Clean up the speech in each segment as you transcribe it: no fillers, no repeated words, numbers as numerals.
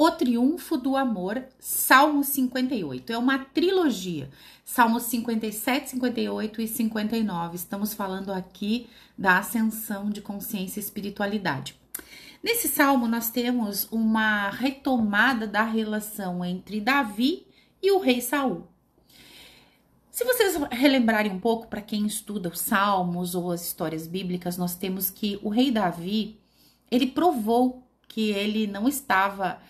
O Triunfo do Amor, Salmo 58. É uma trilogia. Salmos 57, 58 e 59. Estamos falando aqui da ascensão de consciência e espiritualidade. Nesse salmo, nós temos uma retomada da relação entre Davi e o rei Saul. Se vocês relembrarem um pouco, para quem estuda os salmos ou as histórias bíblicas, nós temos que o rei Davi, ele provou que ele não estava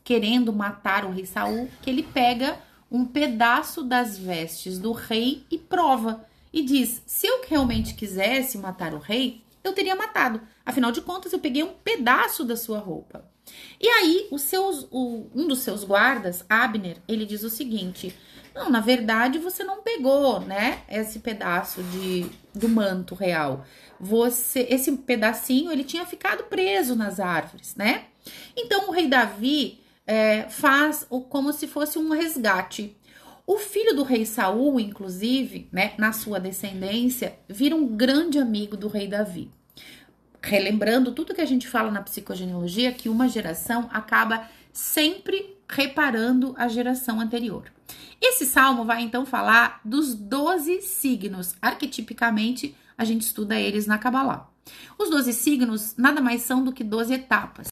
querendo matar o rei Saul, que ele pega um pedaço das vestes do rei e prova. E diz, se eu realmente quisesse matar o rei, eu teria matado. Afinal de contas, eu peguei um pedaço da sua roupa. E aí, um dos seus guardas, Abner, ele diz o seguinte, não, na verdade, você não pegou, né, esse pedaço do manto real. Esse pedacinho, ele tinha ficado preso nas árvores, né? Então, o rei Davi faz como se fosse um resgate. O filho do rei Saul, inclusive, né, na sua descendência, vira um grande amigo do rei Davi. Relembrando tudo que a gente fala na psicogenealogia, que uma geração acaba sempre reparando a geração anterior. Esse salmo vai então falar dos 12 signos. Arquetipicamente, a gente estuda eles na Kabbalah. Os 12 signos nada mais são do que 12 etapas.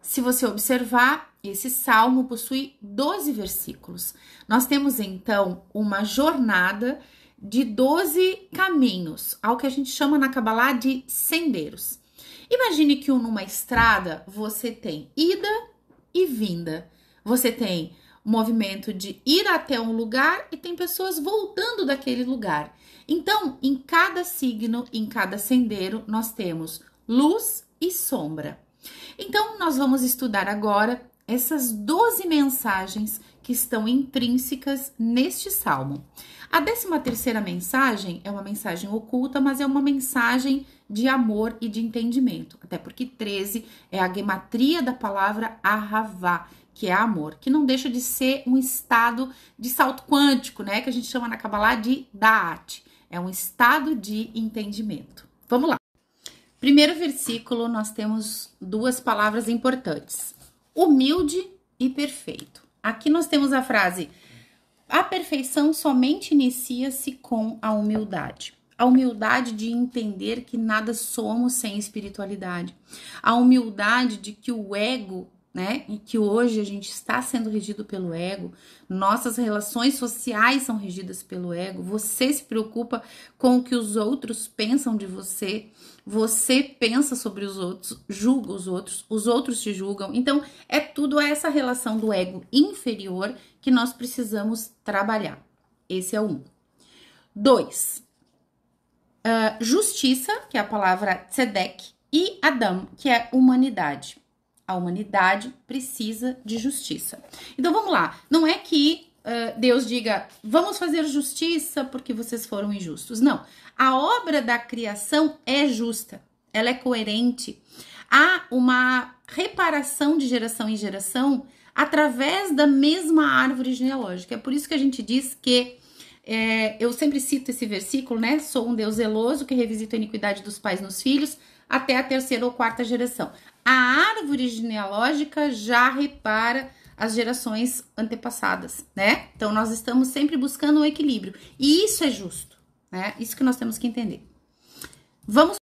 Se você observar, esse salmo possui 12 versículos. Nós temos então uma jornada de 12 caminhos, ao que a gente chama na Kabbalah de sendeiros. Imagine que numa estrada você tem ida e vinda. Você tem o movimento de ir até um lugar e tem pessoas voltando daquele lugar. Então, em cada signo, em cada sendeiro, nós temos luz e sombra. Então, nós vamos estudar agora essas 12 mensagens que estão intrínsecas neste salmo. A 13ª mensagem é uma mensagem oculta, mas é uma mensagem de amor e de entendimento. Até porque 13 é a gematria da palavra ahavá, que é amor, que não deixa de ser um estado de salto quântico, né? Que a gente chama na Kabbalah de Da'at. É um estado de entendimento. Vamos lá. Primeiro versículo, nós temos duas palavras importantes. Humilde e perfeito. Aqui nós temos a frase, a perfeição somente inicia-se com a humildade. A humildade de entender que nada somos sem espiritualidade. A humildade de que o ego, né, e que hoje a gente está sendo regido pelo ego, nossas relações sociais são regidas pelo ego, você se preocupa com o que os outros pensam de você, você pensa sobre os outros, julga os outros te julgam. Então, é tudo essa relação do ego inferior que nós precisamos trabalhar. Esse é o 1. 2. Justiça, que é a palavra tzedek, e Adam, que é humanidade. A humanidade precisa de justiça. Então, vamos lá. Não é que Deus diga, vamos fazer justiça porque vocês foram injustos. Não. A obra da criação é justa. Ela é coerente. Há uma reparação de geração em geração através da mesma árvore genealógica. É por isso que a gente diz que eu sempre cito esse versículo, né? Sou um Deus zeloso que revisita a iniquidade dos pais nos filhos até a 3ª ou 4ª geração. A árvore genealógica já repara as gerações antepassadas, né? Então, nós estamos sempre buscando um equilíbrio. E isso é justo, né? Isso que nós temos que entender. Vamos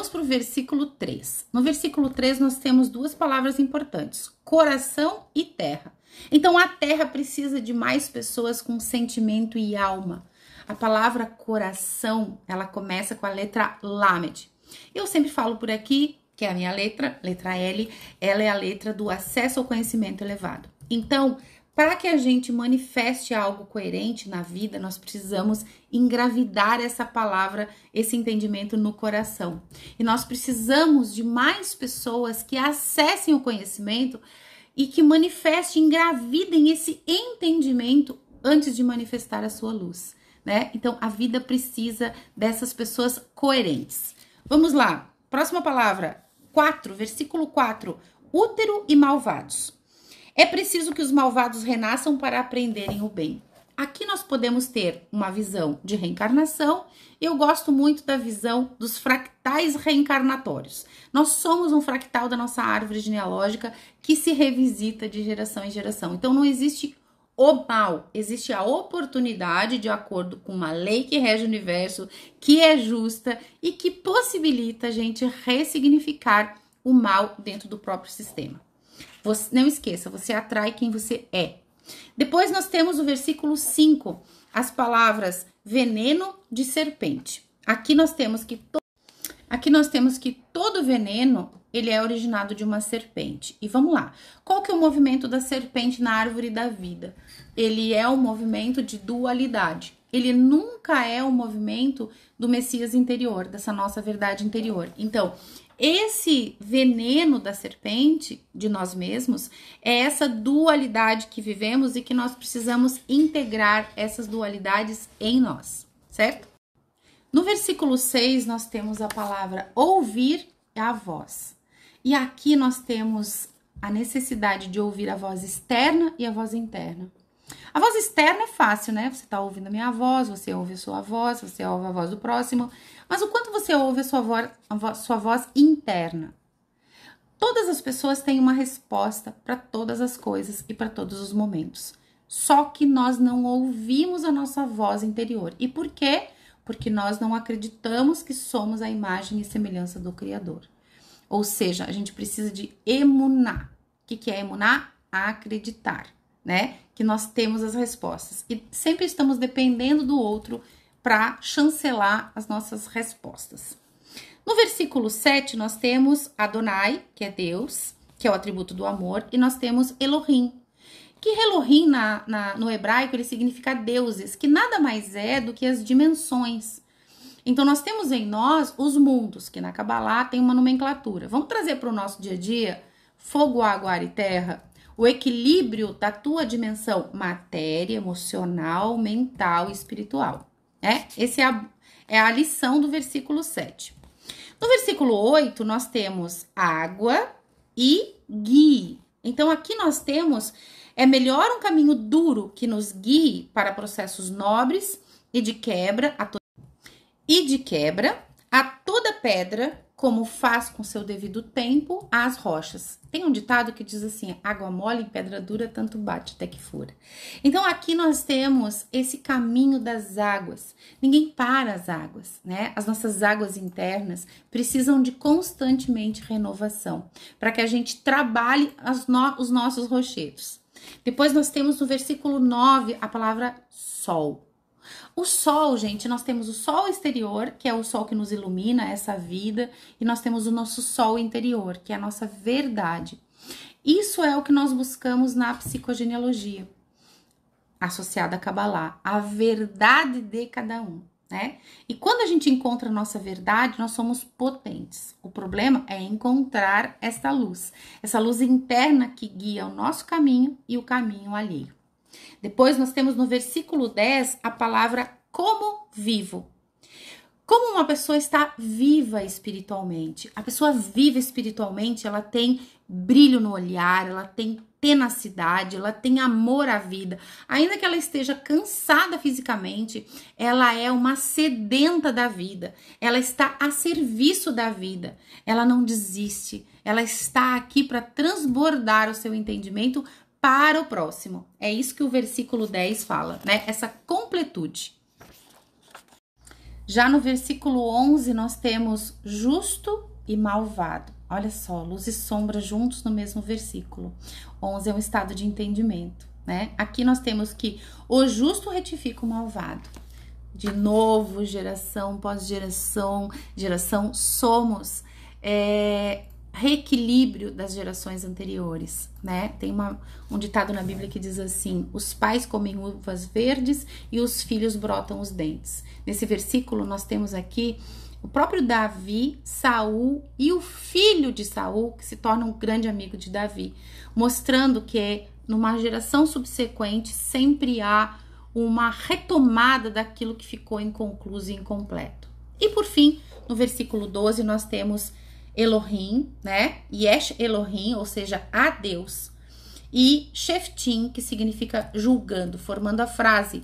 para o versículo 3. No versículo 3, nós temos duas palavras importantes. Coração e terra. Então, a terra precisa de mais pessoas com sentimento e alma. A palavra coração, ela começa com a letra Lamed. Eu sempre falo por aqui que é a minha letra L, ela é a letra do acesso ao conhecimento elevado. Então, para que a gente manifeste algo coerente na vida, nós precisamos engravidar essa palavra, esse entendimento no coração. E nós precisamos de mais pessoas que acessem o conhecimento e que manifestem, engravidem esse entendimento antes de manifestar a sua luz, né? Então, a vida precisa dessas pessoas coerentes. Vamos lá. Próxima palavra, 4, versículo 4. Útero e malvados. É preciso que os malvados renasçam para aprenderem o bem. Aqui nós podemos ter uma visão de reencarnação. Eu gosto muito da visão dos fractais reencarnatórios. Nós somos um fractal da nossa árvore genealógica que se revisita de geração em geração. Então não existe o mal, existe a oportunidade de acordo com uma lei que rege o universo, que é justa e que possibilita a gente ressignificar o mal dentro do próprio sistema. Não esqueça, você atrai quem você é. Depois nós temos o versículo 5, as palavras veneno de serpente. Aqui nós temos que todo veneno, ele é originado de uma serpente. E vamos lá. Qual que é o movimento da serpente na árvore da vida? Ele é um movimento de dualidade. Ele nunca é um movimento do Messias interior, dessa nossa verdade interior. Então, esse veneno da serpente, de nós mesmos, é essa dualidade que vivemos e que nós precisamos integrar essas dualidades em nós, certo? No versículo 6, nós temos a palavra ouvir a voz. E aqui nós temos a necessidade de ouvir a voz externa e a voz interna. A voz externa é fácil, né? Você tá ouvindo a minha voz, você ouve a sua voz, você ouve a voz do próximo. Mas o quanto você ouve a sua voz interna? Todas as pessoas têm uma resposta para todas as coisas e para todos os momentos. Só que nós não ouvimos a nossa voz interior. E por quê? Porque nós não acreditamos que somos a imagem e semelhança do Criador. Ou seja, a gente precisa de emuná. O que é emuná? Acreditar, né? Que nós temos as respostas. E sempre estamos dependendo do outro para chancelar as nossas respostas. No versículo 7, nós temos Adonai, que é Deus, que é o atributo do amor, e nós temos Elohim, que Elohim no hebraico ele significa deuses, que nada mais é do que as dimensões. Então nós temos em nós os mundos, que na Kabbalah tem uma nomenclatura. Vamos trazer para o nosso dia a dia fogo, água, ar e terra, o equilíbrio da tua dimensão matéria, emocional, mental e espiritual. Essa é a lição do versículo 7. No versículo 8, nós temos água e guie. Então, aqui nós temos, é melhor um caminho duro que nos guie para processos nobres e de quebra a toda pedra, como faz com seu devido tempo as rochas. Tem um ditado que diz assim, água mole em pedra dura, tanto bate até que fura. Então, aqui nós temos esse caminho das águas. Ninguém para as águas, né? As nossas águas internas precisam de constantemente renovação, para que a gente trabalhe os nossos rochedos. Depois nós temos no versículo 9 a palavra sol. O sol, gente, nós temos o sol exterior, que é o sol que nos ilumina essa vida, e nós temos o nosso sol interior, que é a nossa verdade. Isso é o que nós buscamos na psicogenealogia, associada a Kabbalah, a verdade de cada um, né? E quando a gente encontra a nossa verdade, nós somos potentes. O problema é encontrar essa luz interna que guia o nosso caminho e o caminho alheio. Depois nós temos no versículo 10 a palavra como vivo. Como uma pessoa está viva espiritualmente. A pessoa viva espiritualmente, ela tem brilho no olhar, ela tem tenacidade, ela tem amor à vida. Ainda que ela esteja cansada fisicamente, ela é uma sedenta da vida. Ela está a serviço da vida. Ela não desiste. Ela está aqui para transbordar o seu entendimento para o próximo. É isso que o versículo 10 fala, né? Essa completude. Já no versículo 11, nós temos justo e malvado. Olha só, luz e sombra juntos no mesmo versículo. 11 é um estado de entendimento, né? Aqui nós temos que o justo retifica o malvado. De novo, geração após geração, somos reequilíbrio das gerações anteriores, né? Tem um ditado na Bíblia que diz assim, os pais comem uvas verdes e os filhos brotam os dentes. Nesse versículo nós temos aqui o próprio Davi, Saul e o filho de Saul, que se torna um grande amigo de Davi, mostrando que numa geração subsequente sempre há uma retomada daquilo que ficou inconcluso e incompleto. E por fim, no versículo 12 nós temos Elohim, né? Yesh Elohim, ou seja, a Deus. e sheftim, que significa julgando, formando a frase: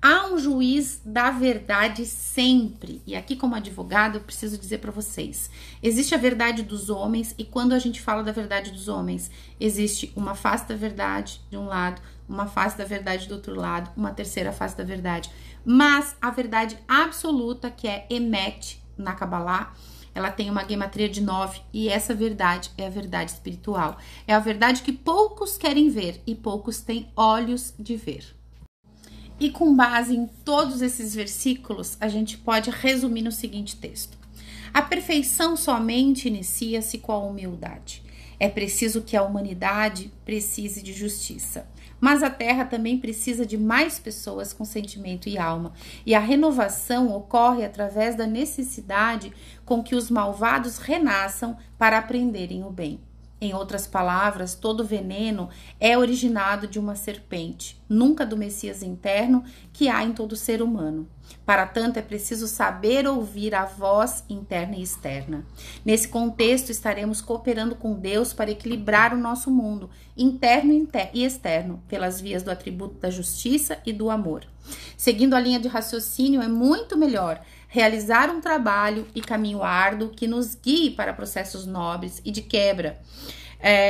há um juiz da verdade sempre. E aqui, como advogado, eu preciso dizer para vocês: existe a verdade dos homens, e quando a gente fala da verdade dos homens, existe uma face da verdade de um lado, uma face da verdade do outro lado, uma terceira face da verdade. Mas a verdade absoluta, que é Emet na Kabbalah, ela tem uma gematria de 9, e essa verdade é a verdade espiritual. É a verdade que poucos querem ver e poucos têm olhos de ver. E com base em todos esses versículos, a gente pode resumir no seguinte texto: a perfeição somente inicia-se com a humildade. É preciso que a humanidade precise de justiça. Mas a Terra também precisa de mais pessoas com sentimento e alma. E a renovação ocorre através da necessidade com que os malvados renasçam para aprenderem o bem. Em outras palavras, todo veneno é originado de uma serpente, nunca do Messias interno que há em todo ser humano. Para tanto, é preciso saber ouvir a voz interna e externa. Nesse contexto, estaremos cooperando com Deus para equilibrar o nosso mundo, interno e externo, pelas vias do atributo da justiça e do amor. Seguindo a linha de raciocínio, é muito melhor realizar um trabalho e caminho árduo que nos guie para processos nobres e de quebra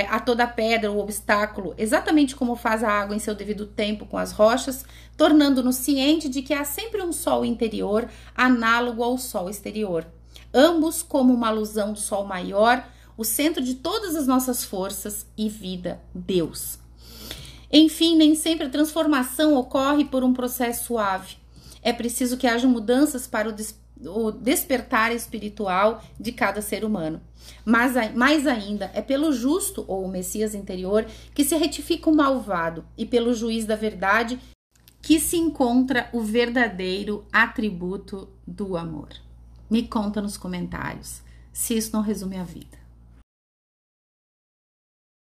a toda pedra ou obstáculo, exatamente como faz a água em seu devido tempo com as rochas, tornando-nos ciente de que há sempre um sol interior análogo ao sol exterior, ambos como uma alusão do sol maior, o centro de todas as nossas forças e vida, Deus. Enfim, nem sempre a transformação ocorre por um processo suave. É preciso que haja mudanças para o despertar espiritual de cada ser humano. Mas mais ainda, é pelo justo, ou o Messias interior, que se retifica o malvado, e pelo juiz da verdade que se encontra o verdadeiro atributo do amor. Me conta nos comentários se isso não resume a vida.